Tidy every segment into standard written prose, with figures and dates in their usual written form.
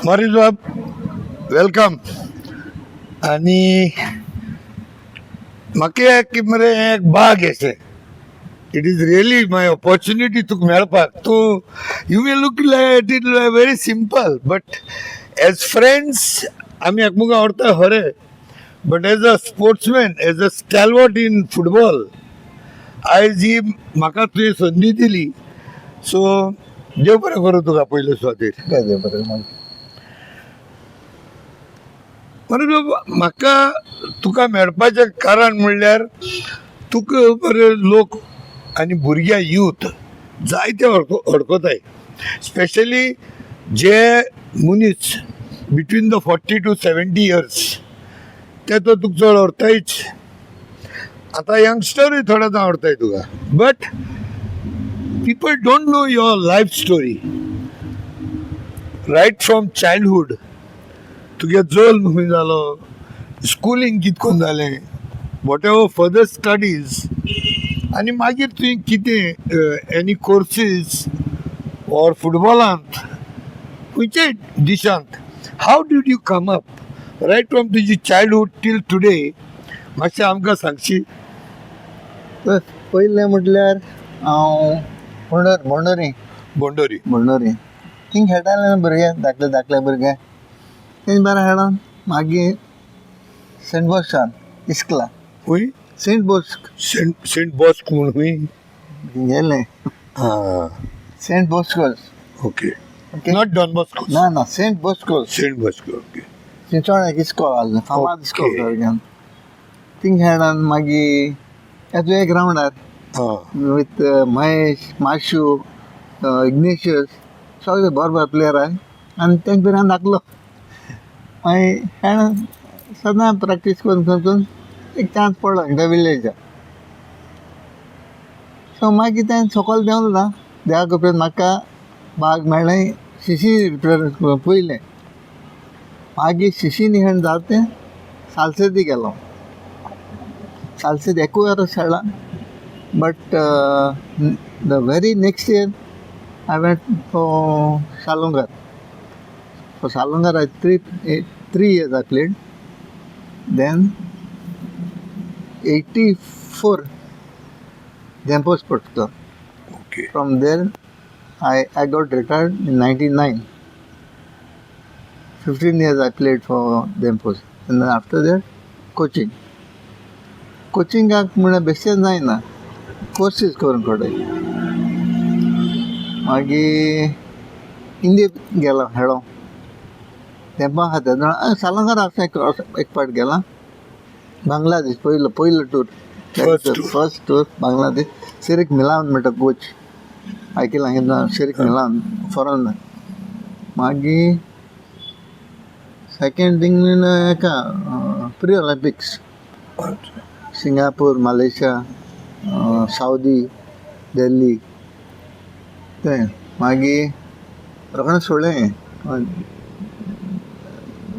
Morris बाब welcome. आणि म्हाका एक मरे एक बाग येसे. It is really my opportunity तुका मेळपाक. तूं you may look like it very simple but as friends आमी एकमुगा आवडटा खरे. But as a sportsman as a stalwart in football आयज ही म्हाका तुवें संदी दिली. सो देव बरें करूं तुका पयले सुवातेर. म्हाका तुका मेळपाचें कारण म्हणल्यार तुका बरे लोक आनी भुरग्यां यूथ जायते अडकताय. स्पेशली जे मनीस बिटवीन द 40 to 70 years ते तो तुका चड आवडटायच. आतां यंगस्टरूय थोडे जाण आवडटाय तुका. But people don't know your life story riot from childhood. तुगे जल्म खंय जालो, स्कुलींग कितकोन जालें, वॉट एवर फर्दर स्टडीज, आनी मागीर तुवें कितें एनी कोर्सीस ऑर फुटबॉलांत खंयच्याय दिशांत हाव did you come up right from तुजी चायल्डहूड टील टुडे. मातशें आमकां सांगशी. पयलें म्हटल्यार हांव बोंडोरी बोंडोरी थिंग खेळटाले भुरगे धाकले भुरगे. तेंच बरें खेळोन मागीर सेंट बॉस्कान इस्कला. खंय सेंट बॉस्क सेंट बॉस्क म्हूण खंय. गेले हां Saint Bosco's. Okay. Okay. Not Don Bosco. ना Saint Bosco's. Saint Bosco. Okay. चिंचोण्याक इस्कॉल आसलो फामाद इस्कॉल ओके. भुरग्यान. थिंग खेळोन मागीर येतुये ग्रावंडार हां विथ महेश, माशू, इग्नेशियस सगळे बरे प्लेयर आहाय. आनी तेंच पिरान धाकलो मागीर खेळोन सदां प्रॅक्टीस करून एक चान्स पडलो हिंगा विलेजाक. सो मागीर तें सकयल देंवलो ना देवाक उपरांत म्हाका भाग मेळ्ळें शिशी रिप्रेझेंट करून पयलें. मागीर शिशी निखण जालें सालसेती गेलो. सालसेत एकूय वर्स खेळ्ळा. But the very next year I went for Salongar. For Salongar, three years I played. Then 84 Dempo Sports Club. Okay. From there, I got retired in 99. 15 years I played for Dempos. And then after that, coaching. कोचिंगाक म्हळ्यार बेश्टेच जायना, courses करून पडय. मागीर इंडियेक गेलो खेळो. तेंपा खातीर सालंगार एक पाट गेला. बांगलादेश पयलो टूर. First tour Bangladesh. शेरीक मिलान म्हणटा कोच आयकलां केन्ना. शेरीक मिलान फॉरन. मागीर सेकेंड थिंग हेका pre Olympics. Singapore, Malaysia, Saudi, Delhi. तें मागीर रोखडें सोडलें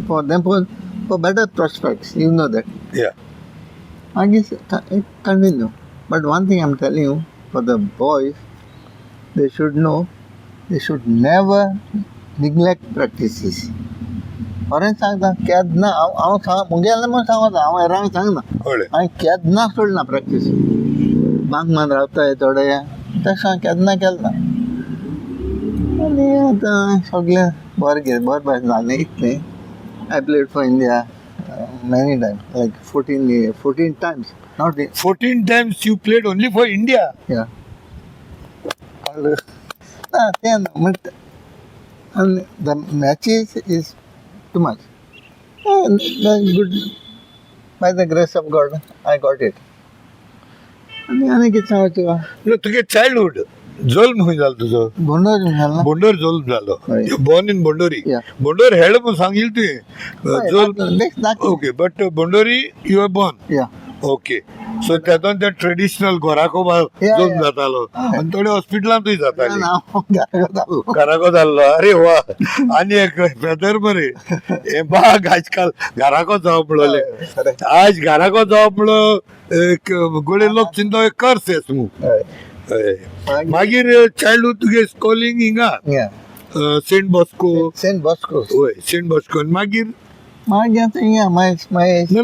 for them for better prospects. You know that. या मागीर continue. But one thing I am telling you for the boys they should know they should never neglect practices. खरें सांगता केन्ना हांव मुगेलें म्हूण सांगता. हांव हेरांक सांगना. हांवें केन्ना सोडना प्रॅक्टीस. बांक मान रावताय थोडे तशें केन्ना केलना. आनी आतां सगळें बरें जालें इतलें. I played for India many Times like 14 times. Not 14 times you played only for India. या तें म्हणटा. आनी the matches is too much. Good. By the grace of God, I got it. आनी कितें सांगचें. तुगे चायल्डहूड जल्म खंय जालो तुजो. बोंडोरी खेळना. बोंडोर जल्म जालो. हय. Born in बोंडोरी. Yeah. बोंडोर हेळ म्हूण सांगिल्लें तुवें. जल्म ओके. बट बोंडोरी यू आर बॉर्न. या ओके. सो तेतून ते ट्रेडिशनल घोराको जल्म जातालो. आनी थोडे हॉस्पिटलांतूय जाताले. घराको जाल्लो. अरे वा. आनी एक बेदर बरे हे बाग आजकाल घराको जावप म्हणले. आज घराको जावप म्हणलो गोडे लोक चिंता एक कर्स येस म्हणून. मागीर चायल्डहूड तुगे स्कॉलिंग हिंगा. Saint Bosco. Saint Bosco. होय सेंट बॉस्को. आणि मागीर मागीर आतां हिंगा my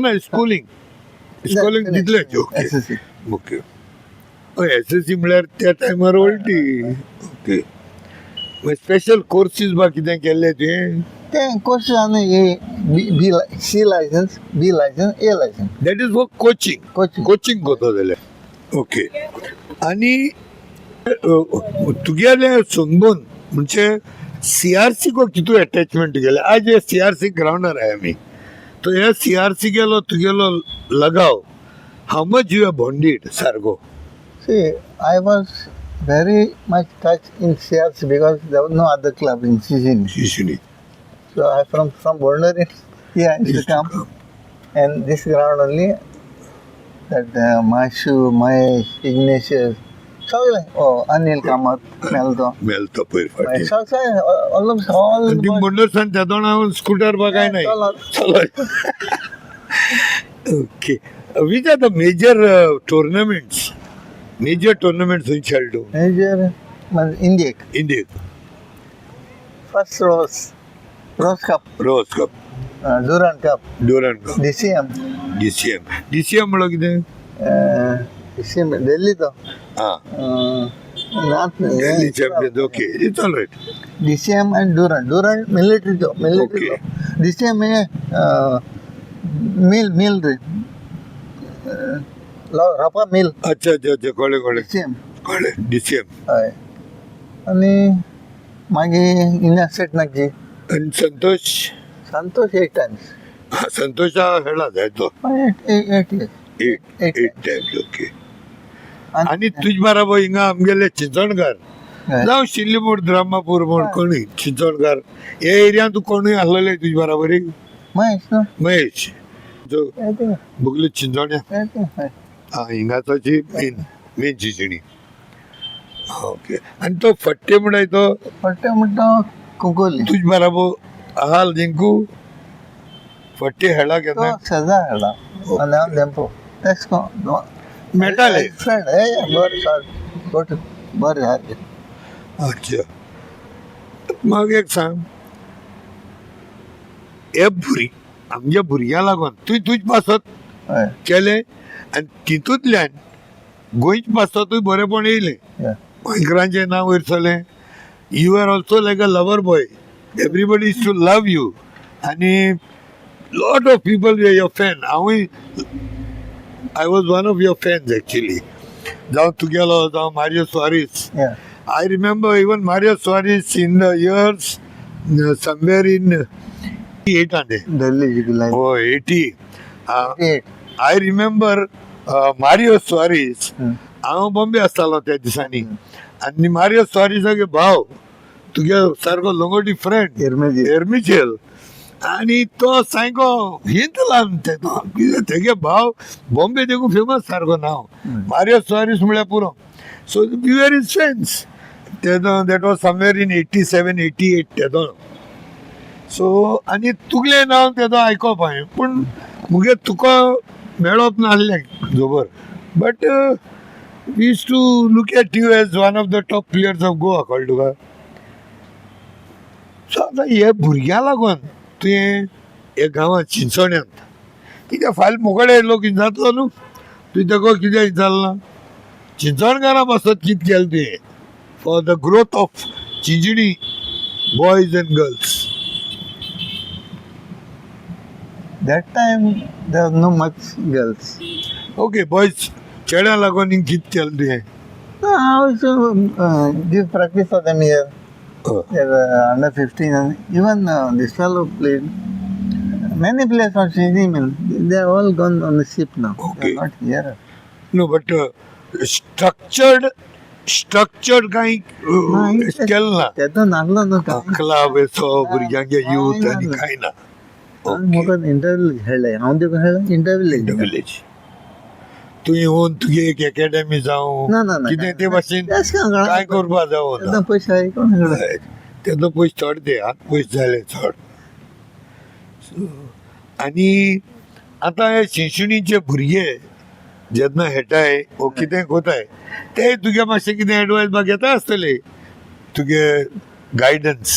ना स्कुलींग तितलेच. Okay SSC. ओके. SSC म्हळ्यार त्या टायमार व्हडली. ओके. स्पेशल कोर्सीस बा कितें केल्ले तुवें? ते कोर्स आनी C license, B license, A license. That is for coaching. Coaching. Coaching कोतो जाल्यार. ओके. आनी तुगेले संगून म्हणजे CRC को कितू अटॅचमेंट गेले? आज हे CRC ग्राउंडार आहे आमी. तो ह्या CRC गेलो तुगेलो लगाव. How much you have bonded सारको? See, I was very much touched in CRC because there was no other club in Sicily. शिशिनी. So I from Bondari, here I used to come, and this ground only, that Mashu, Mahesh, Ignatius, so like, Anil Kamath, Melto. मेलतो पयर फाटी. So all आणि ती the म्हणलं सांग त्या दोन हांव scooter बघाय नाही. चलो. Okay. Which are the major tournaments? Major tournaments खंय खेळटो? major India. इंडियेक. First Rose Cup, Rose Cup, Durand Cup, Durand Cup, DCM, DCM म्हणलं कितें? DCM Delhi to. हां. Not Delhi champion. Okay. It's all right. DCM and Durand military to. Okay. DCM mill रे. Rapa mill. अच्छा अच्छा अच्छा. कळ्ळें DCM. कळ्ळें. DCM. हय. आनी मागीर हिंगा सेटनाकजी आणि संतोष. संतोष 8 times. संतोष हा हेळा जाय तो 8 years. Eight Times. ओके. आणि तुझ बराबर हिंगा आमगेले चिंचणकार हय. जावं शिल्लीमोड द्रामापूर म्हण कोणी चिंचणकार हे एरियान तू कोणूय आसलेले तुझ बराबर? महेश न्हू? महेश जो येते बुगले चिंचोण्या. हय. हा हिंगाची मेन चिंचणी. ओके. आणि तो फट्टे म्हणाय तो पट्टे म्हणटा कुंकोली. तुझ बराबर आहाल जिंकू फट्टे हेळा तो केन्ना सजा हेळा आनी हांव देंपो तेच को मेळटाले. फ्रेंड बरें सर गोट बरें सारकें. अच्छा. मग एक सांग हे आमच्या भुरग्यां लागून तुझ पासत हय. केले आणि तितूंतल्यान गोंयच पासतूय बरेपण येयलें. Yeah. गोंयकारांचें नांव वयरसलें. You are also like a lover boy. Everybody is to love you. आणि lot of people were your fan. हांवूय I was one of your fans actually. जावं तुगेलो जावं Mario Suarez. Yeah. I remember even Mario Suarez in the years somewhere in 800. Delhi जिखला. Oh, 80. 8. I remember Mario Suarez. हांव बॉम्बे आसतालो त्या दिसांनी आनी मारियो सुआरेसागे भाव तुगे सारको लोंगोटी फ्रेंड एर्मिचेल. आनी तो सायको हिंतलान तेगे भाव बॉम्बे देखून फेमस सारको नांव मारियो सुआरेस म्हळ्यार पुरो. So we were his friends. That was somewhere in 87, 88 तेदो. सो आनी तुगलें नांव तेदो आयकप हांवें पूण मुगे तुका मेळप नासलें जोबर. But we use to look at you as one of the top players of Goa. कळ्ळें तुका? सो आतां हे भुरग्यां लागून तुवें हे गांवांत चिंचोण्यांत कित्याक फाल्यां मुगडे लोक जातलो न्हू. तुवें तेका कित्याक विचारला? चिंचणकारां पासत कितें केलें तुवें for the growth of Chinchinim boys and girls? That time there was no much girls. Okay. Boys चेड्यां लागून हिंग कितें केलें तुवें? No, I also give practice for them here. They're under 15 and even this fellow played. Many players from Sydney, they're all gone on the ship now. Okay. They're not here. No but structured काही केलं ना त्यातून नागलो न्हू club असो भुरग्यांचे youth आनी कांय ना. म्हाका इंटरव्यू खेळ्ळे हांव तुका खेळ्ळें इंटरव्यू विलेज तूं येवन तुगे एक अकॅडमी जावं ना ना ना कितें ते भाशेन काय करपा जावं पयशे हाय कोण खेळ्ळे तेजो पयशे चड दे. आतां पयशे जाले चड. आनी आतां हे शिंशणीचे भुरगे जेन्ना खेळटाय वो कितें कोताय ते तुगे मातशें कितें एडवायस बा घेता आसतले तुगे गायडन्स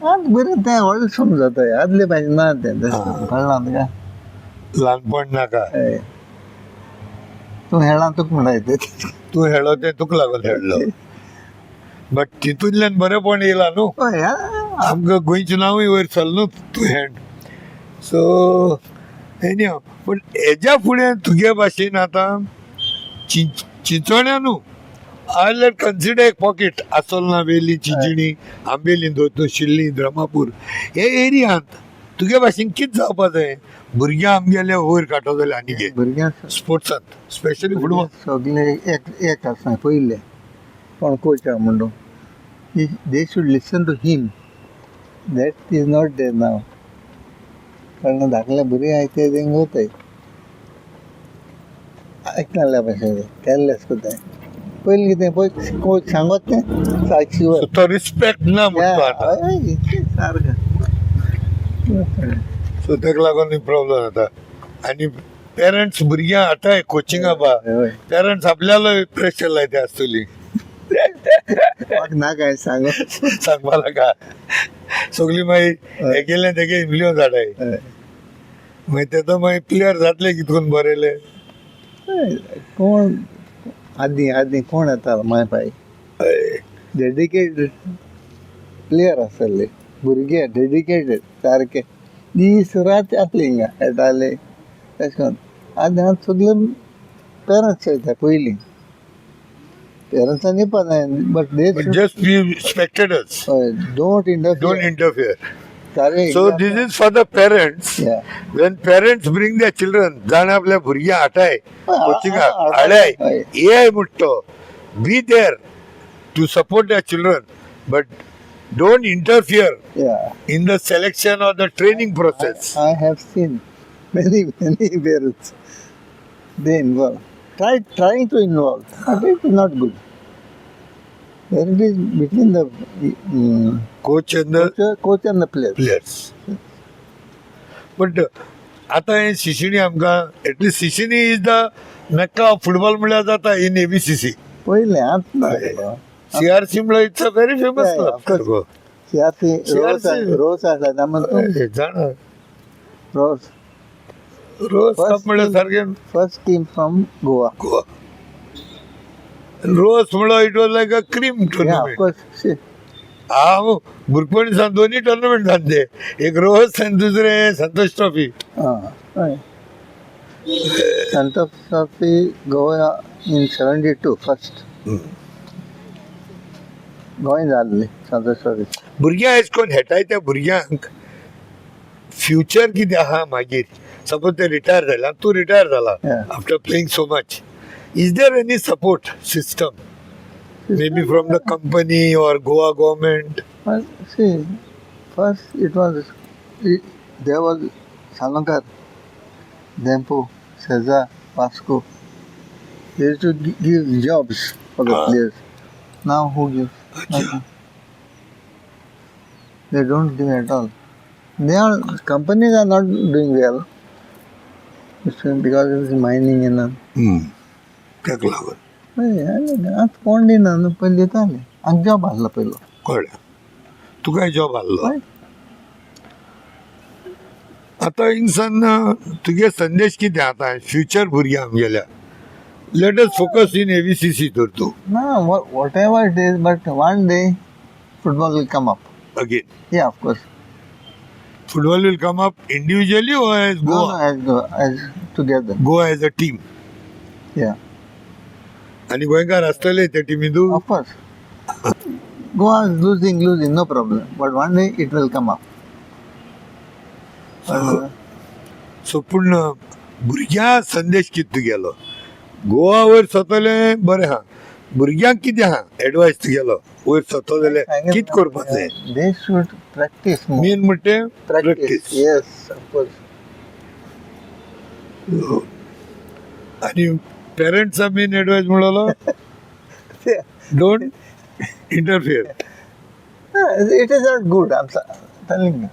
आज बरें तें व्हडलें समजता आदले पाहिजे ना तें कळना तुका ल्हानपण नाका हय तूं हेळा तुका म्हणटा तूं हेळो तें तुका लागून हेळलो बट तितूंतल्यान बरेंपण येयला न्हू हय आमकां गोंयचें नांवूय वयर चल न्हू तूं हेण सो एनी हांव पूण हेज्या फुडें तुगे भाशेन आतां चिंचोण्या न्हू आय लेट कन्सिडर एक पॉकेट आसोलना वेली चिंचणी आंबेली दोतोर शिल्ली द्रमापूर हे एरियांत तुगे भाशेन कितें जावपा जाय भुरग्यां आमगेले वयर काडटो जाल्यार आनी कितें भुरग्यांक स्पोर्ट्सांत स्पेशली फुटबॉल सगळे एक आसा पयले कोण कोच आहा म्हणून they should listen to him that is not there now कारण धाकले भुरगे आहाय ते तेंक वताय आयकनाल्या भाशेन कॅरलेस कोताय पयलीं कितें पळय कोच सांगत तें साक्षी वर तो रिस्पेक्ट ना म्हणटा आतां सारकें सो ताका लागून प्रॉब्लेम जाता आनी पेरंट्स भुरग्यां हाडटाय कोचिंगा बा पेरंट्स आपल्यालो प्रेशर लायता आसतली म्हाका ना काय सांग सांगपा नाका सगळीं मागीर हे केलें तेगे इन्फ्लुयन्स हाडाय मागीर तेदो मागीर प्लेयर जातले कितकून बरयले कोण आदी कोण येतालो माय पाय डेडिकेटेड प्लेयर आसताले भुरगे डेडिकेटेड सारके दीस रात आसले हिंगा येताले तशें करून आतां सगळे पेरंट्स येता पयलीं पेरंट्सान येवपा जाय but they just be spectators don't don't interfere सारे So this is for the parents. Yeah. When parents bring their children, जाण आपल्या भुरग्यां हाटाय कोचिंगाक हाडाय. हाडाय ये म्हणटो be there to support their children, but don't interfere yeah in the selection or the training process. I have seen many parents they involve trying to involve but it is not good there it is between the Coach and the coach and the player players. But आता हे शिशिणी आमकां at least Chinchinim is the Mecca of football म्हळ्यार जाता in ABCC पयलें आतां CRC म्हळ्यार it's a very famous Yeah, of course. CRC. Rose आसला तांबो जाणा रोज रोज कप म्हळ्यार सारकें first team from Goa Goa Rose म्हळ्यार it was like a cream yeah of tournament course हांव भुरगपणीसान दोनी टुर्नामेंट जाल्ले एक रोज आनी दुसरे संतोष ट्रॉफी हय संतोष ट्रॉफी गोवा इन 72 फर्स्ट गोंय जाल्ली संतोष ट्रॉफी भुरग्यां एश कोन्न हेटाय त्या भुरग्यांक फ्युचर कितें आहा मागीर सपोज ते रिटायर जाला तूं रिटायर जाला Yeah. After playing so much is there any support system maybe from the company or Goa government? Well, see, first there was Salankar, Dempo, Seza, Vasco. They used to give jobs for the players. Now who gives? Nothing. They don't give at all. Companies are not doing well. Because of mining and all. ताका लागून आज कोण दिना न्हू पयलीं दिताले आमकां job आसलो पयलो कळ्ळें तुकाय जॉब आहलो आतां इंसान तुगे संदेश कितें आतां फ्युचर भुरग्यां आमगेल्या लेट अस फोकस इन एबीसीसी तर तूं ना whatever it is but one day football will come up again yeah of course football will come up individually or as Goa? as together Goa as a team. yeah आणि गोंयकार आसतले त्या टिमींतू of course Goa is losing no problem but one day it will come up सो पूण भुरग्यां संदेश कितें तुगेलो गोवा वयर सतले बरें आहा भुरग्यांक कितें आहा एडवायस तुगेलो वयर सतो जाल्यार कितें करपाक जाय they should practice more main म्हणटे प्रॅक्टीस yes of course आणि पेरंट्सा मेन एडवायस म्हणलो don't interfere it is not good I'm telling you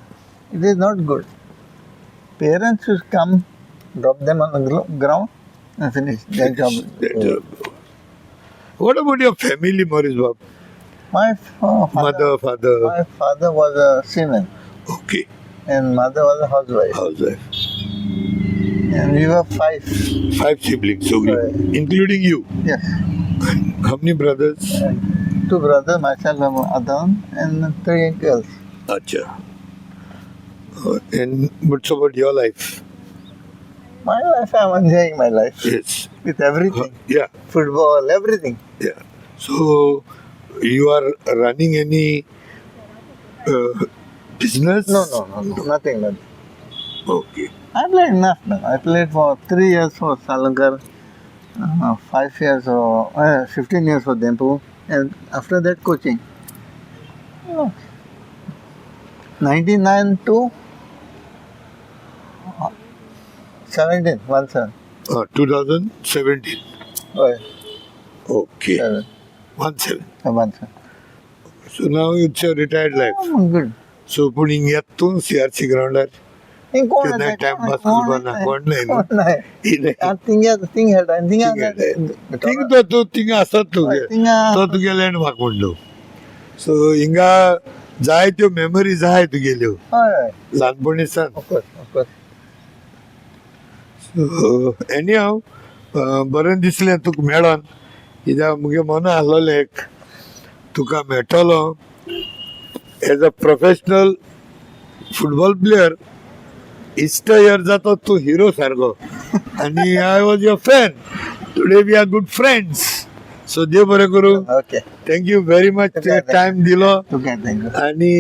it is not good parents should come drop them on the ground and finish their job What about your family, Maurice Bob? My Mother, father. my father was a seaman Okay. and mother was a housewife. Housewife. And we were five. 5 siblings, okay. Right. Including you. Yes. How many brothers? And 2 brothers, myself and Adam, and 3 girls. Acha. And what's about your life? My life, I'm enjoying my life Yes. with everything. Yeah. Football, everything. Yeah. So you are running any business? No, nothing. Okay. I played enough now. I played for 3 years for Salankar, 5 years or 15 years for Dempu, and after that coaching. Oh. 99 to 17, 17. 2017. Oh, Okay. 7, 17. 17. So now it's a retired life. Oh, good. So putting yattun CRC grounder. कोण कितना आहे ते? time pass कोण करना, आहे? कोण नाही ना? कोण नाही. ही नाही. थिंग हेड थिंग तो तू थिंग असत तुगे तो तुगे लँडमार्क म्हणलो सो हिंगा जाय त्यो मेमरीज आहाय तुगेल्यो हय ल्हानपणीसान ऑफकोर्स सो एनी हांव बरें दिसलें तुका मेळोन कित्याक मुगे मन आसलोलें एक तुका मेळटलो as a professional football player इश्ट इयर जातो तू हिरो सारको आणि I was your fan today we are good friends so देव बरें करूं okay thank you very much time दिलो तुका थँक्यू आणि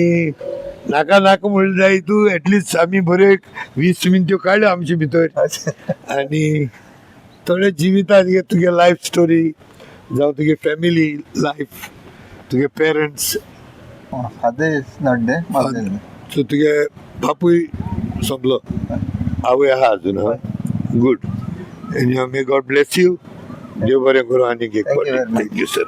नाका म्हणलं जाय तू एटलिस्ट आमी बऱ्यो एक 20 मिनट्यो काडल्यो आमचे भितर आणि थोडे जिवितांत तुगे लायफ स्टोरी जावं तुगे फॅमिली लायफ तुगे parents father is not there mother so तुगे बापूय सोंपलो आवय आहा अजून हा good may God bless you देव बरें करूं आनीक एक Thank you very much. Thank you sir